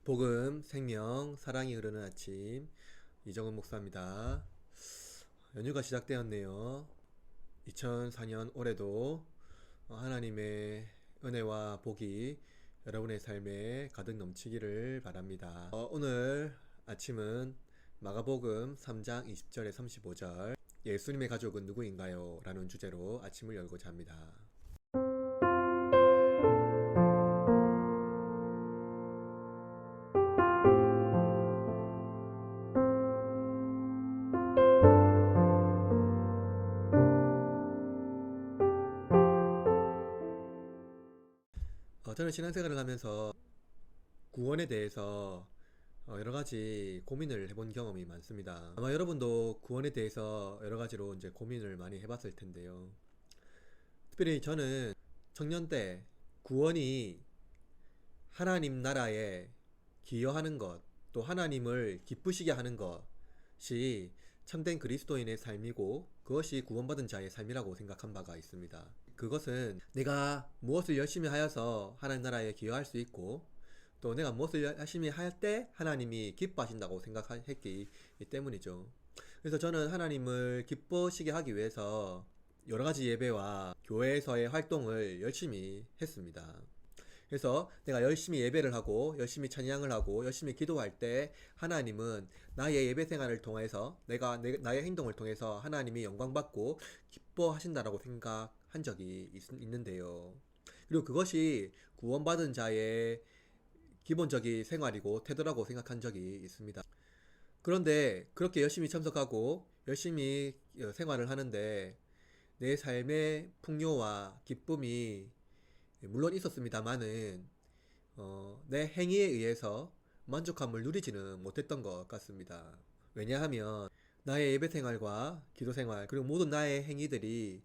복음, 생명, 사랑이 흐르는 아침 이정은 목사입니다. 연휴가 시작되었네요. 2004년 올해도 하나님의 은혜와 복이 여러분의 삶에 가득 넘치기를 바랍니다. 오늘 아침은 마가복음 3장 20절에 35절 예수님의 가족은 누구인가요? 라는 주제로 아침을 열고자 합니다. 저는 신앙생활을 하면서 구원에 대해서 여러 가지 고민을 해본 경험이 많습니다. 아마 여러분도 구원에 대해서 여러 가지로 이제 고민을 많이 해봤을 텐데요. 특별히 저는 청년 때 구원이 하나님 나라에 기여하는 것, 또 하나님을 기쁘시게 하는 것이 참된 그리스도인의 삶이고 그것이 구원받은 자의 삶이라고 생각한 바가 있습니다. 그것은 내가 무엇을 열심히 하여서 하나님 나라에 기여할 수 있고 또 내가 무엇을 열심히 할 때 하나님이 기뻐하신다고 생각했기 때문이죠. 그래서 저는 하나님을 기쁘시게 하기 위해서 여러 가지 예배와 교회에서의 활동을 열심히 했습니다. 그래서 내가 열심히 예배를 하고 열심히 찬양을 하고 열심히 기도할 때 하나님은 나의 예배 생활을 통해서 나의 행동을 통해서 하나님이 영광받고 기뻐하신다라고 생각한 적이 있는데요. 그리고 그것이 구원받은 자의 기본적인 생활이고 태도라고 생각한 적이 있습니다. 그런데 그렇게 열심히 참석하고 열심히 생활을 하는데 내 삶의 풍요와 기쁨이 물론 있었습니다만은 내 행위에 의해서 만족함을 누리지는 못했던 것 같습니다. 왜냐하면 나의 예배 생활과 기도 생활 그리고 모든 나의 행위들이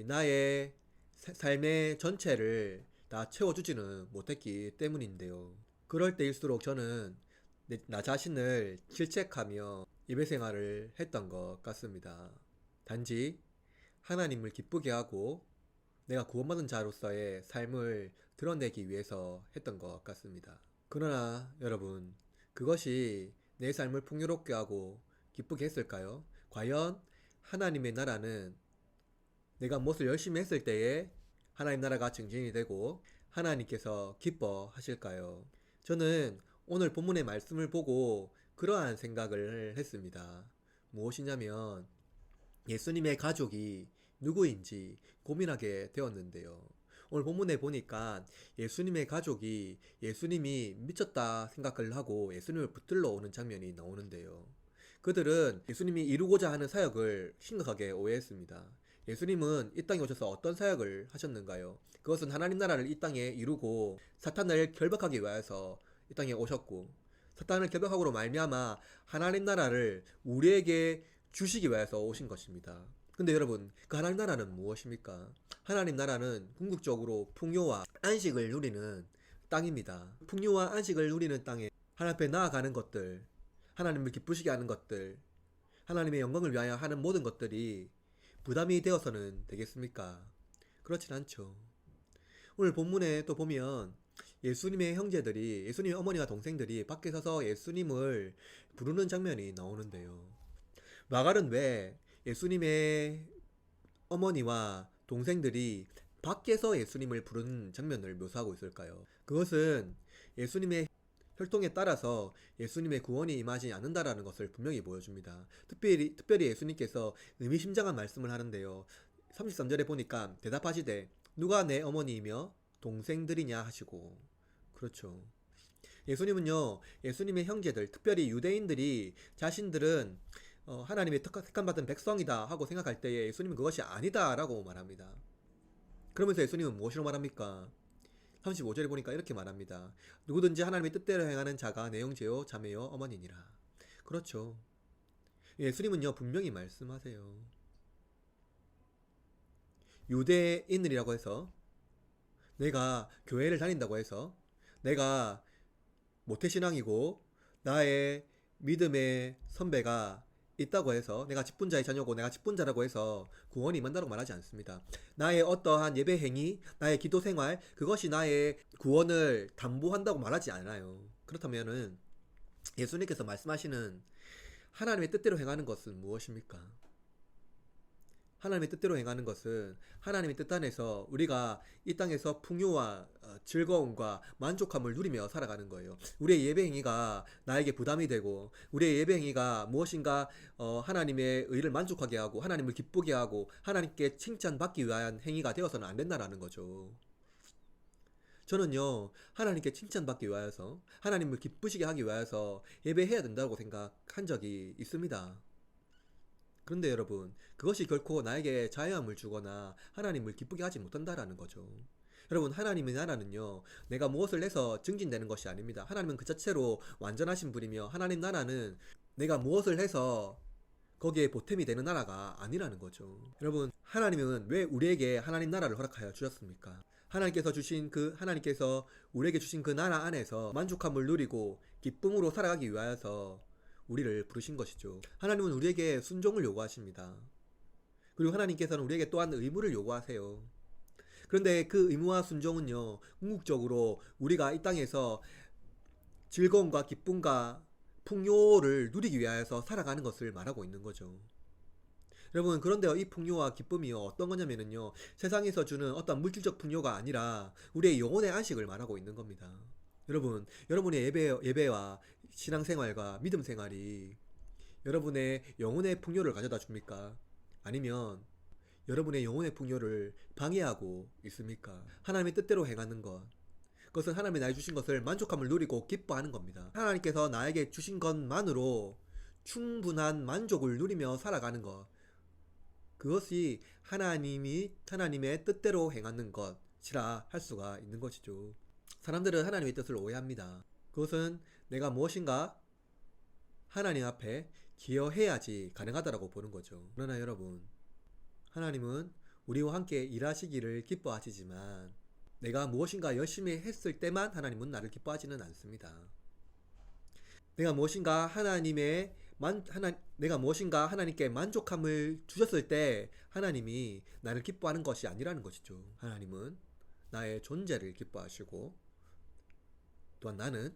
나의 삶의 전체를 다 채워주지는 못했기 때문인데요. 그럴 때일수록 저는 나 자신을 질책하며 예배 생활을 했던 것 같습니다. 단지 하나님을 기쁘게 하고 내가 구원받은 자로서의 삶을 드러내기 위해서 했던 것 같습니다. 그러나 여러분, 그것이 내 삶을 풍요롭게 하고 기쁘게 했을까요? 과연 하나님의 나라는 내가 무엇을 열심히 했을 때에 하나님 나라가 증진이 되고 하나님께서 기뻐하실까요? 저는 오늘 본문의 말씀을 보고 그러한 생각을 했습니다. 무엇이냐면 예수님의 가족이 누구인지 고민하게 되었는데요. 오늘 본문에 보니까 예수님의 가족이 예수님이 미쳤다 생각을 하고 예수님을 붙들러 오는 장면이 나오는데요. 그들은 예수님이 이루고자 하는 사역을 심각하게 오해했습니다. 예수님은 이 땅에 오셔서 어떤 사역을 하셨는가요? 그것은 하나님 나라를 이 땅에 이루고 사탄을 결박하기 위해서 이 땅에 오셨고 사탄을 결박하고로 말미암아 하나님 나라를 우리에게 주시기 위해서 오신 것입니다. 근데 여러분, 그 하나님 나라는 무엇입니까? 하나님 나라는 궁극적으로 풍요와 안식을 누리는 땅입니다. 풍요와 안식을 누리는 땅에 하나님 앞에 나아가는 것들, 하나님을 기쁘시게 하는 것들, 하나님의 영광을 위하여 하는 모든 것들이 부담이 되어서는 되겠습니까? 그렇진 않죠. 오늘 본문에 또 보면 예수님의 형제들이, 예수님의 어머니와 동생들이 밖에 서서 예수님을 부르는 장면이 나오는데요. 마갈은 왜 예수님의 어머니와 동생들이 밖에서 예수님을 부르는 장면을 묘사하고 있을까요? 그것은 예수님의 혈통에 따라서 예수님의 구원이 임하지 않는다라는 것을 분명히 보여줍니다. 특별히 예수님께서 의미심장한 말씀을 하는데요. 33절에 보니까 대답하시되 누가 내 어머니이며 동생들이냐 하시고, 그렇죠. 예수님은요, 예수님의 형제들, 특별히 유대인들이 자신들은 하나님의 택함받은 백성이다 하고 생각할 때에 예수님은 그것이 아니다 라고 말합니다. 그러면서 예수님은 무엇이라고 말합니까? 35절에 보니까 이렇게 말합니다. 누구든지 하나님의 뜻대로 행하는 자가 내 형제요 자매요 어머니니라. 그렇죠. 예수님은요 분명히 말씀하세요. 유대인이라고 해서 내가 교회를 다닌다고 해서 내가 모태신앙이고 나의 믿음의 선배가 있다고 해서 내가 직분자의 자녀고 내가 직분자라고 해서 구원이 임한다고 말하지 않습니다. 나의 어떠한 예배 행위, 나의 기도 생활, 그것이 나의 구원을 담보한다고 말하지 않아요. 그렇다면은 예수님께서 말씀하시는 하나님의 뜻대로 행하는 것은 무엇입니까? 하나님의 뜻대로 행하는 것은 하나님의 뜻 안에서 우리가 이 땅에서 풍요와 즐거움과 만족함을 누리며 살아가는 거예요. 우리의 예배 행위가 나에게 부담이 되고 우리의 예배 행위가 무엇인가 하나님의 의를 만족하게 하고 하나님을 기쁘게 하고 하나님께 칭찬받기 위한 행위가 되어서는 안 된다라는 거죠. 저는요, 하나님께 칭찬받기 위하여서 하나님을 기쁘시게 하기 위하여서 예배해야 된다고 생각한 적이 있습니다. 그런데 여러분, 그것이 결코 나에게 자유함을 주거나 하나님을 기쁘게 하지 못한다라는 거죠. 여러분, 하나님의 나라는요, 내가 무엇을 해서 증진되는 것이 아닙니다. 하나님은 그 자체로 완전하신 분이며, 하나님 나라는 내가 무엇을 해서 거기에 보탬이 되는 나라가 아니라는 거죠. 여러분, 하나님은 왜 우리에게 하나님 나라를 허락하여 주셨습니까? 하나님께서 우리에게 주신 그 나라 안에서 만족함을 누리고 기쁨으로 살아가기 위하여서 우리를 부르신 것이죠. 하나님은 우리에게 순종을 요구하십니다. 그리고 하나님께서는 우리에게 또한 의무를 요구하세요. 그런데 그 의무와 순종은요, 궁극적으로 우리가 이 땅에서 즐거움과 기쁨과 풍요를 누리기 위하여서 살아가는 것을 말하고 있는 거죠. 여러분, 그런데요, 이 풍요와 기쁨이요, 어떤 거냐면요, 세상에서 주는 어떤 물질적 풍요가 아니라 우리의 영혼의 안식을 말하고 있는 겁니다. 여러분, 여러분의 예배와 신앙생활과 믿음 생활이 여러분의 영혼의 풍요를 가져다 줍니까? 아니면 여러분의 영혼의 풍요를 방해하고 있습니까? 하나님의 뜻대로 행하는 것, 그것은 하나님이 나에게 주신 것을 만족함을 누리고 기뻐하는 겁니다. 하나님께서 나에게 주신 것만으로 충분한 만족을 누리며 살아가는 것, 그것이 하나님의 뜻대로 행하는 것이라 할 수가 있는 것이죠. 사람들은 하나님의 뜻을 오해합니다. 그것은 내가 무엇인가 하나님 앞에 기여해야지 가능하다라고 보는 거죠. 그러나 여러분, 하나님은 우리와 함께 일하시기를 기뻐하시지만 내가 무엇인가 열심히 했을 때만 하나님은 나를 기뻐하지는 않습니다. 내가 무엇인가 하나님께 만족함을 주셨을 때 하나님이 나를 기뻐하는 것이 아니라는 것이죠. 하나님은 나의 존재를 기뻐하시고 또한 나는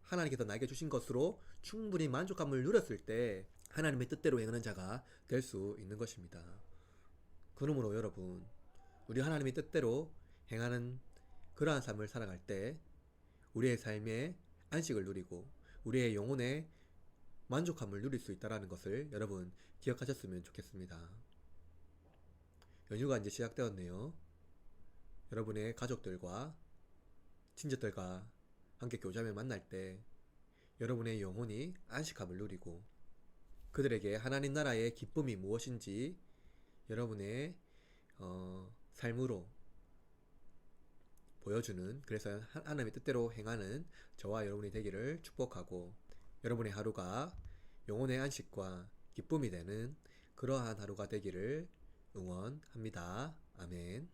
하나님께서 나에게 주신 것으로 충분히 만족함을 누렸을 때 하나님의 뜻대로 행하는 자가 될 수 있는 것입니다. 그러므로 여러분, 우리 하나님의 뜻대로 행하는 그러한 삶을 살아갈 때 우리의 삶에 안식을 누리고 우리의 영혼의 만족함을 누릴 수 있다는 것을 여러분 기억하셨으면 좋겠습니다. 연휴가 이제 시작되었네요. 여러분의 가족들과 친척들과 함께 교제하며 만날 때 여러분의 영혼이 안식함을 누리고 그들에게 하나님 나라의 기쁨이 무엇인지 여러분의 삶으로 보여주는, 그래서 하나님의 뜻대로 행하는 저와 여러분이 되기를 축복하고 여러분의 하루가 영혼의 안식과 기쁨이 되는 그러한 하루가 되기를 응원합니다. 아멘.